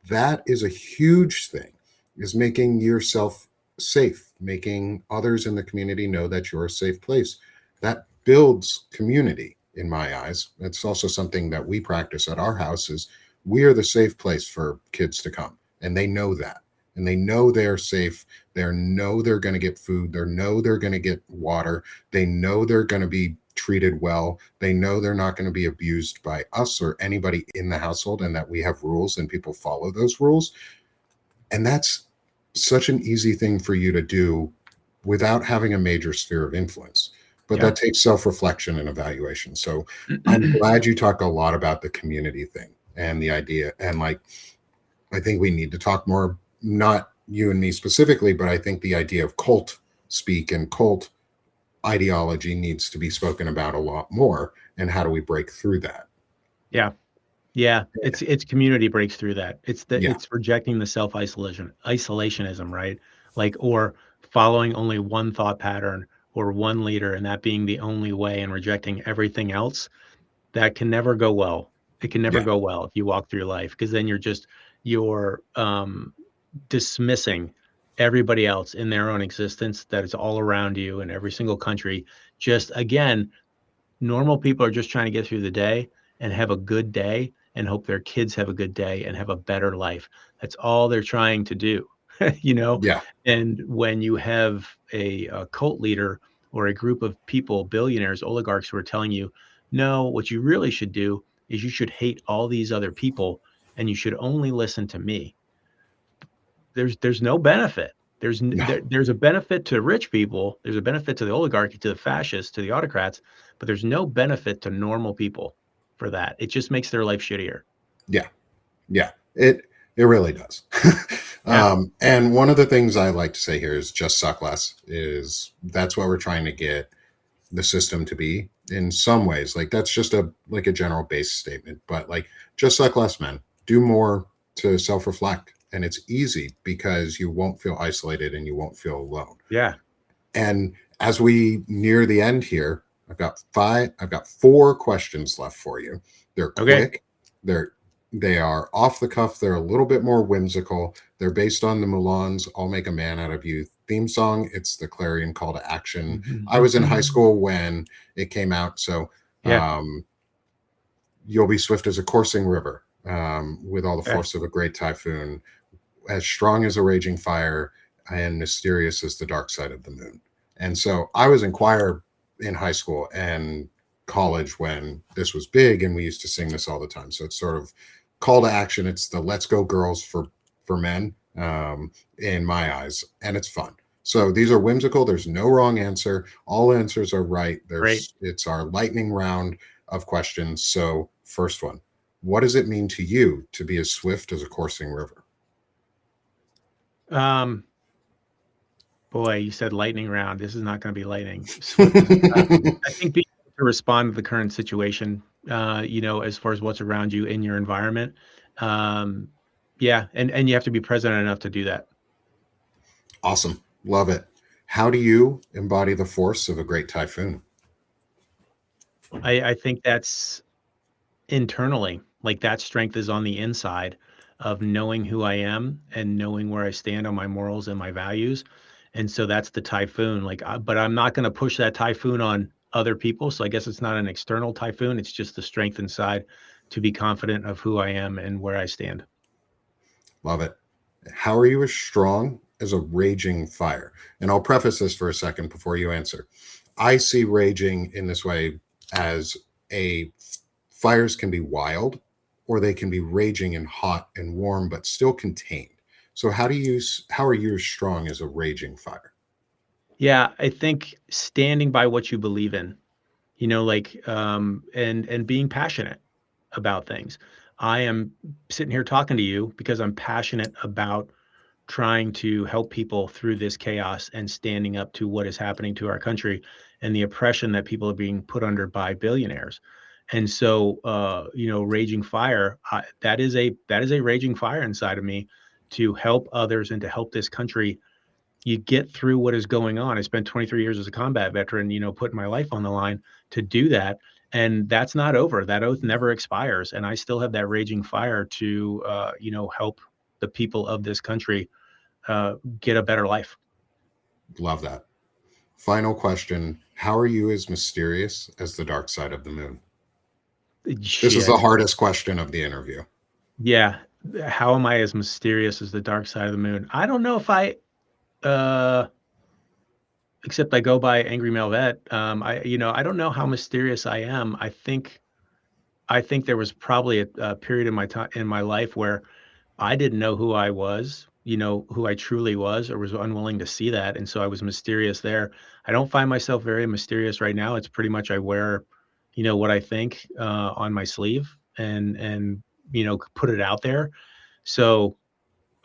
That is a huge thing, is making yourself safe, making others in the community know that you're a safe place. That builds community in my eyes. It's also something that we practice at our house is we are the safe place for kids to come, and they know that, and they know they're safe. They know they're going to get food. They know they're going to get water. They know they're going to be treated well. They know they're not going to be abused by us or anybody in the household, and that we have rules and people follow those rules. And that's such an easy thing for you to do without having a major sphere of influence. But Yeah. that takes self-reflection and evaluation. So I'm glad you talk a lot about the community thing and the idea. And like, I think we need to talk more, not you and me specifically, but I think the idea of cult speak and cult ideology needs to be spoken about a lot more. And how do we break through that? Yeah. Yeah, it's community breaks through that. Yeah. It's rejecting the isolationism, right? Like or following only one thought pattern or one leader and that being the only way and rejecting everything else. That can never go well. It can never Yeah. go well if you walk through life because then you're dismissing everybody else in their own existence that is all around you in every single country. Just again, normal people are just trying to get through the day and have a good day and hope their kids have a good day and have a better life. That's all they're trying to do, you know? Yeah. And when you have a cult leader or a group of people, billionaires, oligarchs who are telling you, no, what you really should do is you should hate all these other people and you should only listen to me. There's no benefit. No. There's a benefit to rich people, there's a benefit to the oligarchy, to the fascists, to the autocrats, but there's no benefit to normal people for that. It just makes their life shittier. Yeah. Yeah, it really does. Yeah. And one of the things I like to say here is just suck less. Is that's what we're trying to get the system to be in some ways. Like that's just a general base statement, but like just suck less, man. Do more to self reflect, and it's easy because you won't feel isolated and you won't feel alone. Yeah. And as we near the end here, I've got 4 questions left for you. They're Okay. quick. They are off the cuff. They're a little bit more whimsical. They're based on the Mulan's "I'll Make a Man Out of You" theme song. It's the clarion call to action. I was in high school when it came out, so Yeah. um, you'll be swift as a coursing river, with all the Okay. force of a great typhoon, as strong as a raging fire, and mysterious as the dark side of the moon. And so I was in choir in high school and college when this was big, and we used to sing this all the time. So it's sort of call to action. It's the "Let's Go Girls" for men, in my eyes, and it's fun. So these are whimsical. There's no wrong answer. All answers are right. Great. It's our lightning round of questions. So first one, what does it mean to you to be as swift as a coursing river? Um, Boy, you said lightning round. This is not going to be lightning. Swift as I think being able to respond to the current situation, as far as what's around you in your environment. Um, yeah, and you have to be present enough to do that. Awesome. Love it. How do you embody the force of a great typhoon? I think that's internally, like that strength is on the inside of knowing who I am and knowing where I stand on my morals and my values. And so that's the typhoon. But I'm not going to push that typhoon on other people. So I guess it's not an external typhoon. It's just the strength inside to be confident of who I am and where I stand. Love it. How are you as strong as a raging fire? And I'll preface this for a second before you answer. I see raging in this way as a fires can be wild, or they can be raging and hot and warm, but still contained. So how are you as strong as a raging fire? Yeah, I think standing by what you believe in, and being passionate about things. I am sitting here talking to you because I'm passionate about trying to help people through this chaos and standing up to what is happening to our country and the oppression that people are being put under by billionaires. And so, raging fire, that is a raging fire inside of me to help others and to help this country you get through what is going on. I spent 23 years as a combat veteran, putting my life on the line to do that. And that's not over. That oath never expires. And I still have that raging fire to, help the people of this country get a better life. Love that. Final question. How are you as mysterious as the dark side of the moon? This is the Shit. hardest question of the interview. Yeah. How am I as mysterious as the dark side of the moon? I don't know if uh, except I go by AngryMaleVet. I don't know how mysterious I am. I think there was probably a period in my time in my life where I didn't know who I was, who I truly was, or was unwilling to see that, and so I was mysterious there. I don't find myself very mysterious right now. It's pretty much I wear, what I think on my sleeve and put it out there. So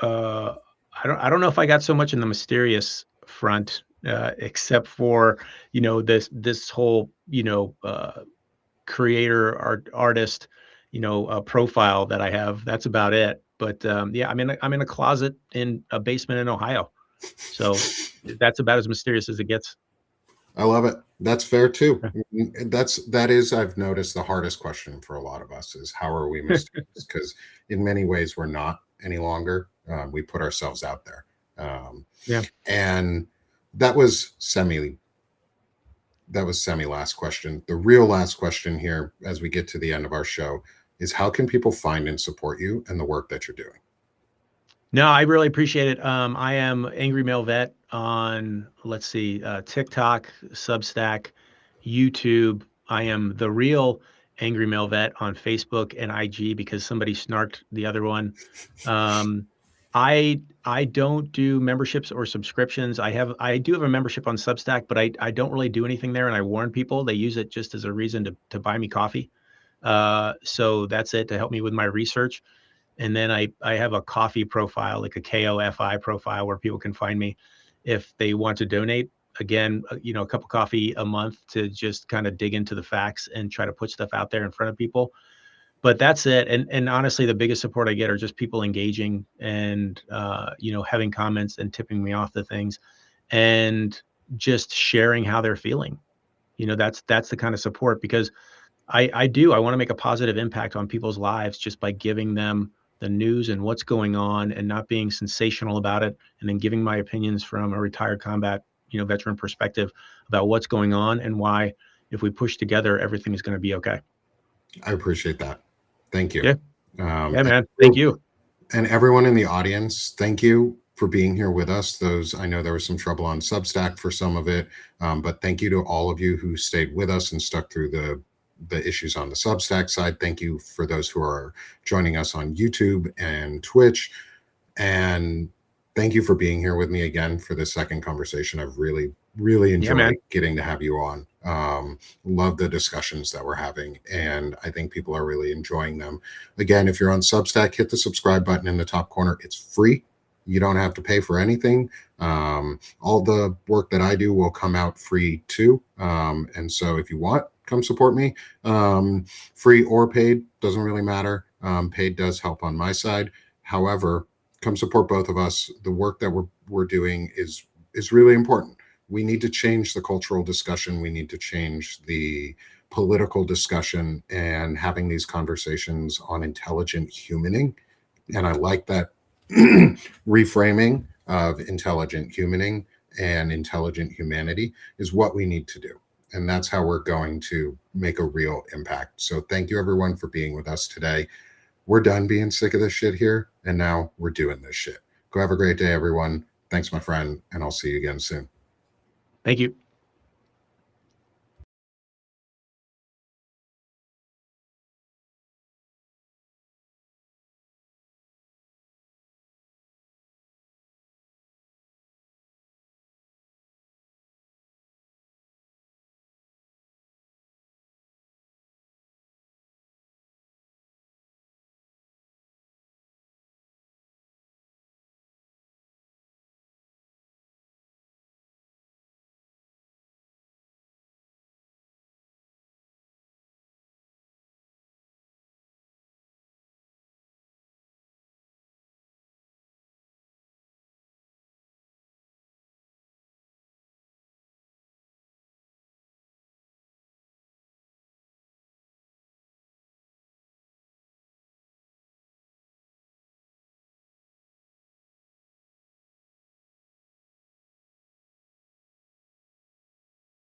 uh, I don't know if I got so much in the mysterious front, except for this whole creator artist profile that I have. That's about it. But yeah, I'm in a closet in a basement in Ohio, so that's about as mysterious as it gets. I love it. That's fair too. That is, I've noticed, the hardest question for a lot of us is how are we mysterious? Because in many ways we're not any longer. We put ourselves out there, Yeah. and that was semi. That was semi last question. The real last question here, as we get to the end of our show, is how can people find and support you and the work that you're doing? No, I really appreciate it. I am Angry Male Vet on, let's see, TikTok, Substack, YouTube. I am the real Angry Male Vet on Facebook and IG because somebody snarked the other one. Um, I don't do memberships or subscriptions. I do have a membership on Substack, but I don't really do anything there. And I warn people they use it just as a reason to buy me coffee. So that's it to help me with my research. And then I have a coffee profile, like a KOFI profile where people can find me if they want to donate. Again, a cup of coffee a month to just kind of dig into the facts and try to put stuff out there in front of people. But that's it. And honestly, the biggest support I get are just people engaging and having comments and tipping me off the things. And just sharing how they're feeling. That's the kind of support, because I want to make a positive impact on people's lives just by giving them the news and what's going on, and not being sensational about it, and then giving my opinions from a retired combat, veteran perspective about what's going on and why, if we push together, everything is going to be okay. I appreciate that. Thank you. Yeah. Um, Yeah, man. and, Thank you. and everyone in the audience, thank you for being here with us. I know there was some trouble on Substack for some of it, but thank you to all of you who stayed with us and stuck through the issues on the Substack side. Thank you for those who are joining us on YouTube and Twitch. And thank you for being here with me again for this second conversation. I've really, really enjoyed getting to have you on. Love the discussions that we're having, and I think people are really enjoying them. Again, if you're on Substack, hit the subscribe button in the top corner. It's free. You don't have to pay for anything. All the work that I do will come out free too. And so if you want, come support me. Free or paid, doesn't really matter. Paid does help on my side. However, come support both of us. The work that we're doing is really important. We need to change the cultural discussion. We need to change the political discussion, and having these conversations on intelligent humaning. And I like that reframing of intelligent humaning and intelligent humanity is what we need to do. And that's how we're going to make a real impact. So thank you everyone for being with us today. We're done being sick of this shit here, and now we're doing this shit. Go have a great day, everyone. Thanks, my friend, and I'll see you again soon. Thank you.